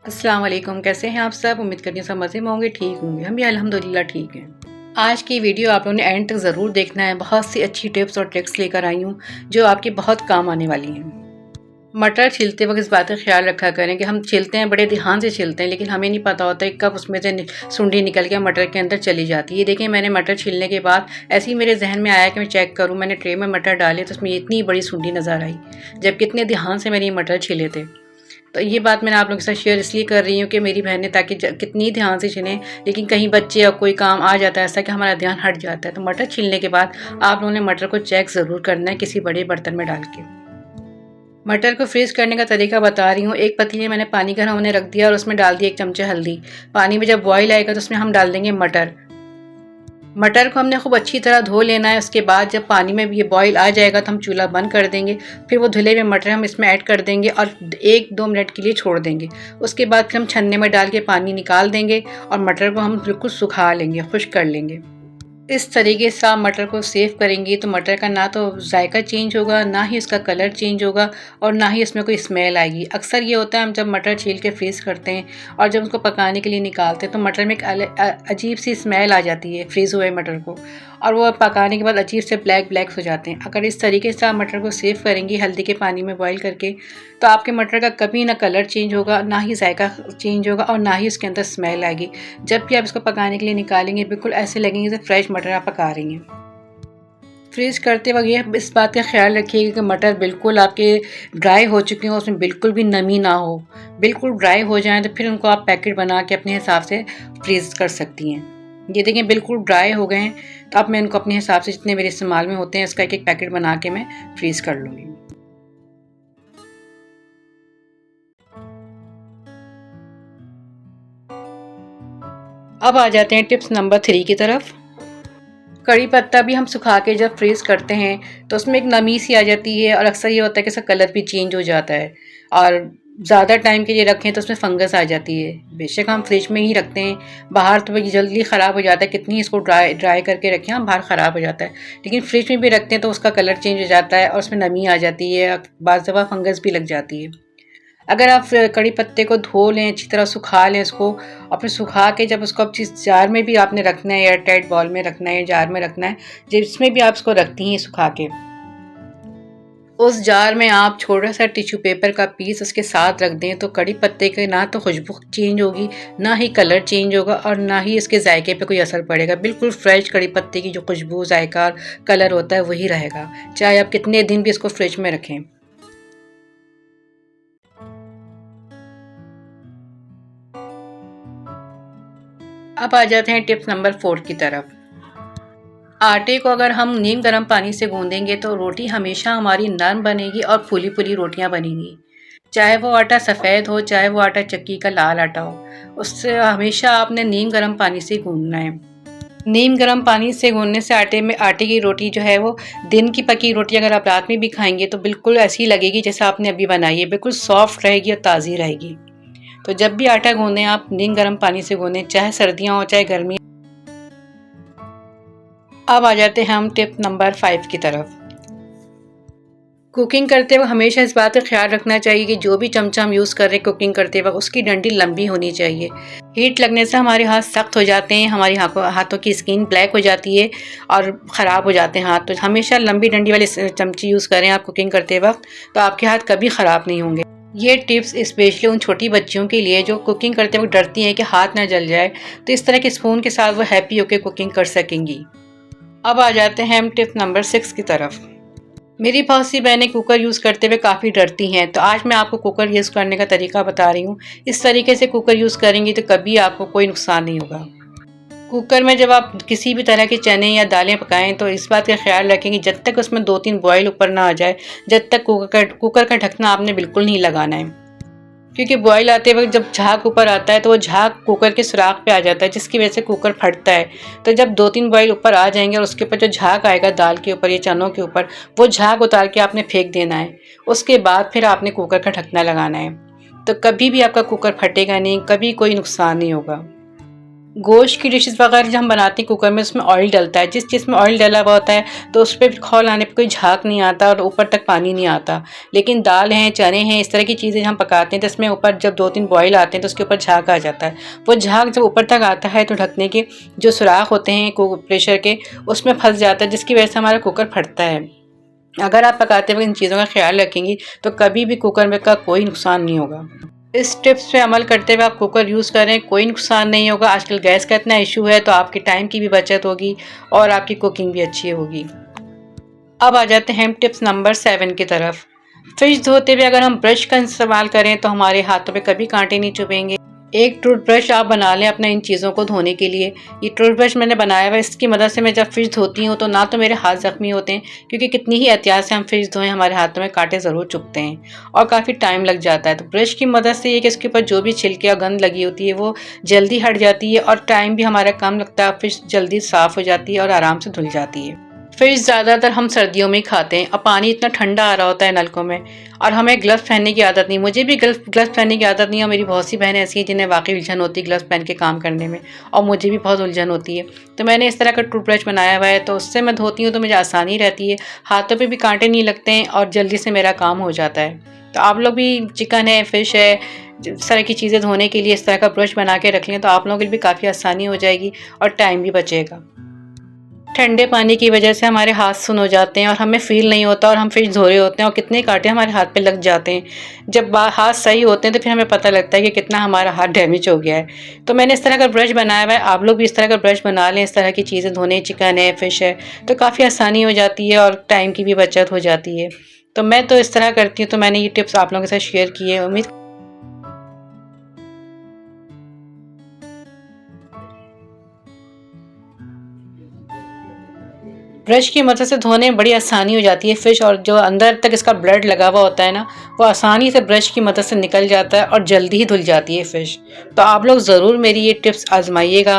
अस्सलाम वालेकुम, कैसे हैं आप सब? उम्मीद करती हूँ सब मज़े में होंगे, ठीक होंगे। हम भी अल्हम्दुलिल्लाह ठीक हैं। आज की वीडियो आप लोगों ने एंड तक ज़रूर देखना है। बहुत सी अच्छी टिप्स और ट्रिक्स लेकर आई हूँ, जो आपके बहुत काम आने वाली हैं। मटर छीलते वक्त इस बात का ख्याल रखा करें कि हम छीलते हैं, बड़े ध्यान से छीलते हैं, लेकिन हमें नहीं पता होता है कब उसमें से सुंडी निकल के मटर के अंदर चली जाती है। ये देखिए, मैंने मटर छीलने के बाद ऐसे ही मेरे जहन में आया कि मैं चेक करूँ। मैंने ट्रे में मटर डाले तो उसमें इतनी बड़ी सुंडी नज़र आई, जब कितने ध्यान से मैंने ये मटर छीले थे। तो ये बात मैंने आप लोगों के साथ शेयर इसलिए कर रही हूँ कि मेरी बहनें ताकि कितनी ध्यान से छीलें, लेकिन कहीं बच्चे या कोई काम आ जाता है ऐसा कि हमारा ध्यान हट जाता है। तो मटर छीलने के बाद आप लोगों ने मटर को चेक ज़रूर करना है किसी बड़े बर्तन में डाल के। मटर को फ्रीज़ करने का तरीका बता रही हूँ। एक पतीले में मैंने पानी गर्म होने रख दिया और उसमें डाल दिया 1 चमचा हल्दी। पानी में जब बॉयल आएगा तो उसमें हम डाल देंगे मटर। मटर को हमने खूब अच्छी तरह धो लेना है। उसके बाद जब पानी में ये बॉईल आ जाएगा तो हम चूल्हा बंद कर देंगे। फिर वो धुले हुए मटर हम इसमें ऐड कर देंगे और 1-2 मिनट के लिए छोड़ देंगे। उसके बाद फिर हम छन्ने में डाल के पानी निकाल देंगे और मटर को हम बिल्कुल सुखा लेंगे, खुश्क कर लेंगे। इस तरीके से आप मटर को सेव करेंगी तो मटर का ना तो जायका चेंज होगा, ना ही उसका कलर चेंज होगा और ना ही इसमें कोई स्मेल आएगी। अक्सर ये होता है, हम जब मटर छील के फ्रीज़ करते हैं और जब उसको पकाने के लिए निकालते हैं तो मटर में एक अजीब सी स्मेल आ जाती है फ्रीज़ हुए मटर को, और वो पकाने के बाद अजीब से ब्लैक ब्लैक हो जाते हैं। अगर इस तरीके से आप मटर को सेव करेंगी हल्दी के पानी में बॉईल करके, तो आपके मटर का कभी ना कलर चेंज होगा, ना ही जायका चेंज होगा और ना ही उसके अंदर स्मेल आएगी। जब भी आप इसको पकाने के लिए निकालेंगे बिल्कुल ऐसे लगेंगे जैसे फ्रेश मटर आप पका रही हैं। फ्रीज़ करते वक्त ये इस बात का ख्याल रखिएगा कि मटर बिल्कुल आपके ड्राई हो चुके हों, उसमें बिल्कुल भी नमी ना हो। बिल्कुल ड्राई हो जाएँ तो फिर उनको आप पैकेट बना के अपने हिसाब से फ्रीज़ कर सकती हैं। ये देखिए बिल्कुल ड्राई हो गए हैं, तो अब मैं इनको अपने हिसाब से जितने मेरे इस्तेमाल में होते हैं इसका एक-एक पैकेट बना के मैं फ्रीज़ कर लूँगी। अब आ जाते हैं टिप्स नंबर 3 की तरफ। कड़ी पत्ता भी हम सुखा के जब फ्रीज़ करते हैं तो उसमें एक नमी सी आ जाती है और अक्सर ये होता है कि इसका कलर भी चेंज हो जाता है और ज़्यादा टाइम के लिए रखें तो उसमें फंगस आ जाती है। बेशक हम फ्रिज में ही रखते हैं, बाहर तो ये जल्दी ख़राब हो जाता है, कितनी इसको ड्राई ड्राई करके रखें हम, बाहर ख़राब हो जाता है। लेकिन फ्रिज में भी रखते हैं तो उसका कलर चेंज हो जाता है और उसमें नमी आ जाती है, बाज़ दफ़ा फंगस भी लग जाती है। अगर आप कड़ी पत्ते को धो लें, अच्छी तरह सुखा लें उसको, और फिर सुखा के जब उसको आप जिस जार में भी आपने रखना है, एयर टाइट बॉल में रखना है, जार में रखना है, जिसमें भी आप उसको रखती हैं सुखा के, उस जार में आप छोटा सा टिश्यू पेपर का पीस उसके साथ रख दें तो कड़ी पत्ते की ना तो खुशबू चेंज होगी, ना ही कलर चेंज होगा और ना ही इसके जायके पे कोई असर पड़ेगा। बिल्कुल फ्रेश कड़ी पत्ते की जो खुशबू, जायका और कलर होता है वही रहेगा, चाहे आप कितने दिन भी इसको फ्रिज में रखें। अब आ जाते हैं टिप्स नंबर 4 की तरफ। आटे को अगर हम नीम गर्म पानी से गूंदेंगे तो रोटी हमेशा हमारी नरम बनेगी और फूली फूली रोटियां बनेंगी। चाहे वो आटा सफ़ेद हो, चाहे वो आटा चक्की का लाल आटा हो, उससे हमेशा आपने नीम गर्म पानी से गूंदना है। नीम गर्म पानी से गूंदने से आटे की रोटी जो है वो, दिन की पकी रोटी अगर आप रात में भी खाएंगे तो बिल्कुल ऐसी लगेगी जैसे आपने अभी बनाई है, बिल्कुल सॉफ्ट रहेगी और ताज़ी रहेगी। तो जब भी आटा गूंदें आप नीम गर्म पानी से गूंदें, चाहे सर्दियाँ हो चाहे गर्मी। अब आ जाते हैं हम टिप नंबर 5 की तरफ। कुकिंग करते वक्त हमेशा इस बात का ख्याल रखना चाहिए कि जो भी चमचा हम यूज़ कर रहे हैं कुकिंग करते वक्त उसकी डंडी लंबी होनी चाहिए। हीट लगने से हमारे हाथ सख्त हो जाते हैं, हमारी हाथों की स्किन ब्लैक हो जाती है और ख़राब हो जाते हैं हाथ। तो हमेशा लंबी डंडी वाली चमची यूज़ करें आप कुकिंग करते वक्त, तो आपके हाथ कभी ख़राब नहीं होंगे। ये टिप्स स्पेशली उन छोटी बच्चियों के लिए जो कुकिंग करते वक्त डरती हैं कि हाथ ना जल जाए, तो इस तरह के स्पून के साथ वो हैप्पी होकर कुकिंग कर सकेंगी। अब आ जाते हैं हम टिप नंबर 6 की तरफ। मेरी बहुत सी बहनें कुकर यूज़ करते हुए काफ़ी डरती हैं, तो आज मैं आपको कुकर यूज़ करने का तरीका बता रही हूँ। इस तरीके से कुकर यूज़ करेंगी तो कभी आपको कोई नुकसान नहीं होगा। कुकर में जब आप किसी भी तरह के चने या दालें पकाएं तो इस बात का ख्याल रखें कि जब तक उसमें 2-3 बॉयल ऊपर ना आ जाए, जब तक कुकर का ढकना आपने बिल्कुल नहीं लगाना है। क्योंकि बॉयल आते वक्त जब झाग ऊपर आता है तो वो झाग कुकर के सुराख पे आ जाता है, जिसकी वजह से कुकर फटता है। तो जब 2-3 बॉयल ऊपर आ जाएंगे और उसके ऊपर जो झाग आएगा दाल के ऊपर या चनों के ऊपर, वो झाग उतार के आपने फेंक देना है। उसके बाद फिर आपने कुकर का ढकना लगाना है, तो कभी भी आपका कुकर फटेगा नहीं, कभी कोई नुकसान नहीं होगा। गोश्त की डिशेस वगैरह जब हम बनाते हैं कुकर में, उसमें ऑयल डलता है। जिस चीज़ में ऑयल डला हुआ होता है तो उस पे खौल आने पे कोई झाग नहीं आता और ऊपर तक पानी नहीं आता। लेकिन दाल हैं, चने हैं, इस तरह की चीज़ें हम पकाते हैं तो इसमें ऊपर जब 2-3 बॉयल आते हैं तो उसके ऊपर झाग आ जाता है। वो झाग जब ऊपर तक आता है तो ढकने के जो सुराख होते हैं प्रेशर के, उसमें फंस जाता है, जिसकी वजह से हमारा कुकर फटता है। अगर आप पकाते वक्त इन चीज़ों का ख्याल रखेंगी तो कभी भी कुकर में का कोई नुकसान नहीं होगा। इस टिप्स पे अमल करते हुए आप कुकर यूज़ करें, कोई नुकसान नहीं होगा। आजकल गैस का इतना इशू है तो आपके टाइम की भी बचत होगी और आपकी कुकिंग भी अच्छी होगी। अब आ जाते हैं हम टिप्स नंबर 7 की तरफ। फिश धोते हुए अगर हम ब्रश का इस्तेमाल करें तो हमारे हाथों पे कभी कांटे नहीं चुभेंगे। एक टूथब्रश आप बना लें अपने इन चीज़ों को धोने के लिए। ये टूथब्रश मैंने बनाया हुआ है, इसकी मदद से मैं जब फ़िश धोती हूँ तो ना तो मेरे हाथ ज़ख्मी होते हैं, क्योंकि कितनी ही एहतियात से हम फ़िश धोएं हमारे हाथों में कांटे ज़रूर चुभते हैं और काफ़ी टाइम लग जाता है। तो ब्रश की मदद से ये कि इसके ऊपर जो भी छिलके और गंद लगी होती है वो जल्दी हट जाती है और टाइम भी हमारा कम लगता है। फ़िश जल्दी साफ़ हो जाती है और आराम से धुल जाती है। फिश ज़्यादातर हम सर्दियों में ही खाते हैं और पानी इतना ठंडा आ रहा होता है नलकों में, और हमें ग्लव्स पहनने की आदत नहीं। मुझे भी ग्लव्स पहनने की आदत नहीं है और मेरी बहुत सी बहनें ऐसी हैं जिन्हें वाकई उलझन होती है ग्लव्स पहन के काम करने में, और मुझे भी बहुत उलझन होती है। तो मैंने इस तरह का टूथब्रश बनाया हुआ है तो उससे मैं धोती हूँ तो मुझे आसानी रहती है, हाथों पर भी कांटे नहीं लगते हैं और जल्दी से मेरा काम हो जाता है। तो आप लोग भी चिकन है, फ़िश है, इस तरह की चीज़ें धोने के लिए इस तरह का ब्रश बना के रख लें तो आप लोगों के लिए भी काफ़ी आसानी हो जाएगी और टाइम भी बचेगा। ठंडे पानी की वजह से हमारे हाथ सुन हो जाते हैं और हमें फ़ील नहीं होता और हम फिश धो रहे होते हैं और कितने कांटे हमारे हाथ पे लग जाते हैं। जब हाथ सही होते हैं तो फिर हमें पता लगता है कि कितना हमारा हाथ डैमेज हो गया है। तो मैंने इस तरह का ब्रश बनाया हुआ है, आप लोग भी इस तरह का ब्रश बना लें। इस तरह की चीज़ें धोने, चिकन है, फ़िश है, तो काफ़ी आसानी हो जाती है और टाइम की भी बचत हो जाती है। तो मैं तो इस तरह करती हूँ, तो मैंने ये टिप्स आप लोगों के साथ शेयर की है। उम्मीद ब्रश की मदद से धोने में बड़ी आसानी हो जाती है फ़िश, और जो अंदर तक इसका ब्लड लगा हुआ होता है ना, वो आसानी से ब्रश की मदद से निकल जाता है और जल्दी ही धुल जाती है फ़िश। तो आप लोग ज़रूर मेरी ये टिप्स आज़माइएगा।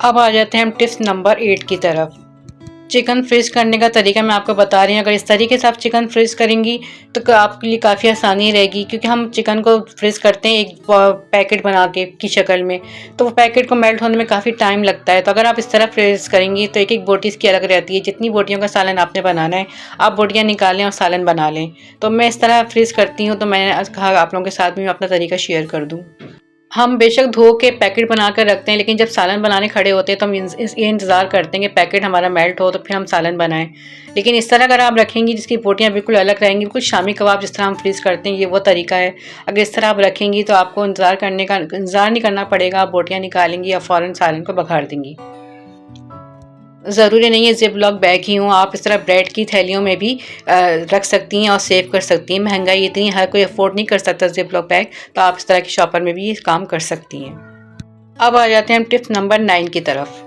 अब आ जाते हैं हम टिप्स नंबर 8 की तरफ। चिकन फ्रीज़ करने का तरीका मैं आपको बता रही हूँ। अगर इस तरीके से आप चिकन फ्रीज़ करेंगी तो आपके लिए काफ़ी आसानी रहेगी, क्योंकि हम चिकन को फ्रीज़ करते हैं एक पैकेट बना के की शक्ल में, तो वो पैकेट को मेल्ट होने में काफ़ी टाइम लगता है। तो अगर आप इस तरह फ्रीज़ करेंगी तो एक एक बोटी इसकी अलग रहती है। जितनी बोटियों का सालन आपने बनाना है आप बोटियाँ निकालें और सालन बना लें। तो मैं इस तरह फ्रीज़ करती हूँ, तो मैंने कहा आप लोगों के साथ भी मैं अपना तरीका शेयर कर दूँ। हम बेशक धो के पैकेट बना कर रखते हैं, लेकिन जब सालन बनाने खड़े होते हैं तो हम ये इंतज़ार करते हैं कि पैकेट हमारा मेल्ट हो तो फिर हम सालन बनाएं। लेकिन इस तरह अगर आप रखेंगी जिसकी बोटियाँ बिल्कुल अलग रहेंगी, बिल्कुल शामी कबाब जिस तरह हम फ्रीज़ करते हैं, ये वो तरीका है। अगर इस तरह आप रखेंगी तो आपको इंतज़ार नहीं करना पड़ेगा। आप बोटियाँ निकालेंगी या फ़ौरन सालन को बघार देंगी। ज़रूरी नहीं है ज़िप-लॉक बैग ही हों, आप इस तरह ब्रेड की थैलियों में भी रख सकती हैं और सेव कर सकती हैं। महंगाई इतनी है, हर कोई अफ़ोर्ड नहीं कर सकता ज़िप-लॉक बैग, तो आप इस तरह के शॉपर में भी ये काम कर सकती हैं। अब आ जाते हैं हम टिप्स नंबर 9 की तरफ।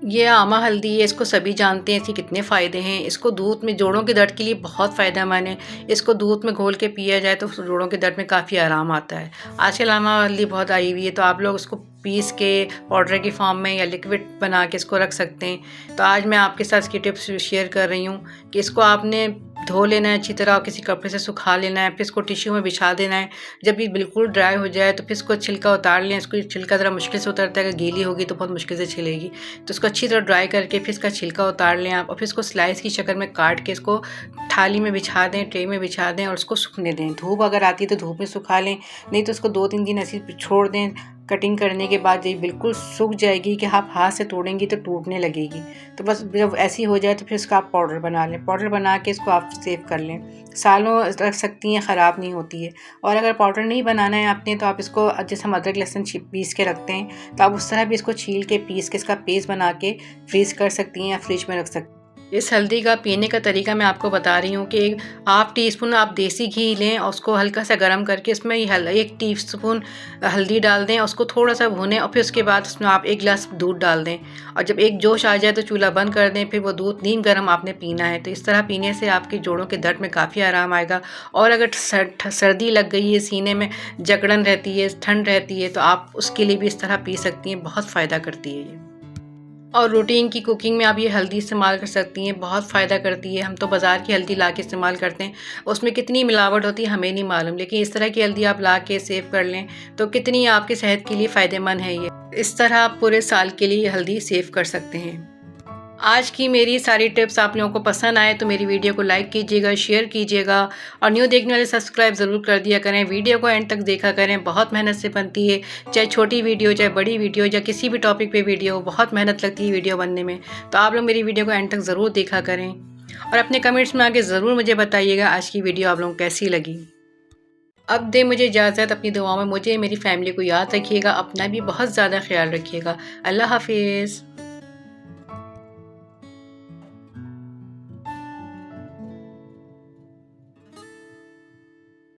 ये आमा हल्दी है, इसको सभी जानते हैं, इसके कितने फ़ायदे हैं। इसको दूध में जोड़ों के दर्द के लिए बहुत फ़ायदेमंद है। इसको दूध में घोल के पिया जाए तो जोड़ों के दर्द में काफ़ी आराम आता है। आजकल आमा हल्दी बहुत आई हुई है, तो आप लोग उसको पीस के पाउडर की फॉर्म में या लिक्विड बना के इसको रख सकते हैं। तो आज मैं आपके साथ इसकी टिप्स शेयर कर रही हूँ कि इसको आपने धो लेना है अच्छी तरह और किसी कपड़े से सुखा लेना है, फिर इसको टिश्यू में बिछा देना है। जब ये बिल्कुल ड्राई हो जाए तो फिर इसको छिलका उतार लें। इसको छिलका ज़रा मुश्किल से उतरता है, अगर गीली होगी तो बहुत मुश्किल से छिलेगी। तो इसको अच्छी तरह ड्राई करके फिर इसका छिलका उतार लें आप, और फिर इसको स्लाइस की शक्ल में काट के इसको थाली में बिछा दें, ट्रे में बिछा दें और उसको सूखने दें। धूप अगर आती है तो धूप में सुखा लें, नहीं तो उसको 2-3 दिन ऐसे छोड़ दें। कटिंग करने के बाद ये बिल्कुल सूख जाएगी कि आप हाथ से तोड़ेंगी तो टूटने लगेगी। तो बस जब ऐसी हो जाए तो फिर इसका आप पाउडर बना लें। पाउडर बना के इसको आप सेव कर लें, सालों रख सकती हैं, ख़राब नहीं होती है। और अगर पाउडर नहीं बनाना है आपने तो आप इसको जैसे हम अदरक लहसुन पीस के रखते हैं, तो आप उस तरह भी इसको छील के पीस के इसका पेस्ट बना के फ्रीज़ कर सकती हैं या फ्रिज में रख सकती हैं। इस हल्दी का पीने का तरीका मैं आपको बता रही हूँ कि 1/2 टीस्पून आप देसी घी लें और उसको हल्का सा गर्म करके इसमें 1 टीस्पून हल्दी डाल दें, उसको थोड़ा सा भूनें और फिर उसके बाद उसमें आप 1 गिलास दूध डाल दें, और जब एक जोश आ जाए तो चूल्हा बंद कर दें। फिर वो दूध नीम गर्म आपने पीना है। तो इस तरह पीने से आपके जोड़ों के दर्द में काफ़ी आराम आएगा। और अगर सर्दी लग गई है, सीने में जकड़न रहती है, ठंड रहती है, तो आप उसके लिए भी इस तरह पी सकती हैं। बहुत फ़ायदा करती है ये। और रूटीन की कुकिंग में आप ये हल्दी इस्तेमाल कर सकती हैं, बहुत फ़ायदा करती है। हम तो बाज़ार की हल्दी ला के इस्तेमाल करते हैं, उसमें कितनी मिलावट होती है हमें नहीं मालूम, लेकिन इस तरह की हल्दी आप ला के सेव कर लें तो कितनी आपकी सेहत के लिए फ़ायदेमंद है ये। इस तरह आप पूरे साल के लिए हल्दी सेव कर सकते हैं। आज की मेरी सारी टिप्स आप लोगों को पसंद आए तो मेरी वीडियो को लाइक कीजिएगा, शेयर कीजिएगा और न्यू देखने वाले सब्सक्राइब ज़रूर कर दिया करें। वीडियो को एंड तक देखा करें, बहुत मेहनत से बनती है, चाहे छोटी वीडियो चाहे बड़ी वीडियो या किसी भी टॉपिक पे वीडियो, बहुत मेहनत लगती है वीडियो बनने में। तो आप लोग मेरी वीडियो को एंड तक ज़रूर देखा करें और अपने कमेंट्स में आके ज़रूर मुझे बताइएगा आज की वीडियो आप लोगों को कैसी लगी। अब दे मुझे इजाज़त, अपनी दुआओं में मुझे मेरी फैमिली को याद रखिएगा, अपना भी बहुत ज़्यादा ख्याल रखिएगा। अल्लाह हाफिज़।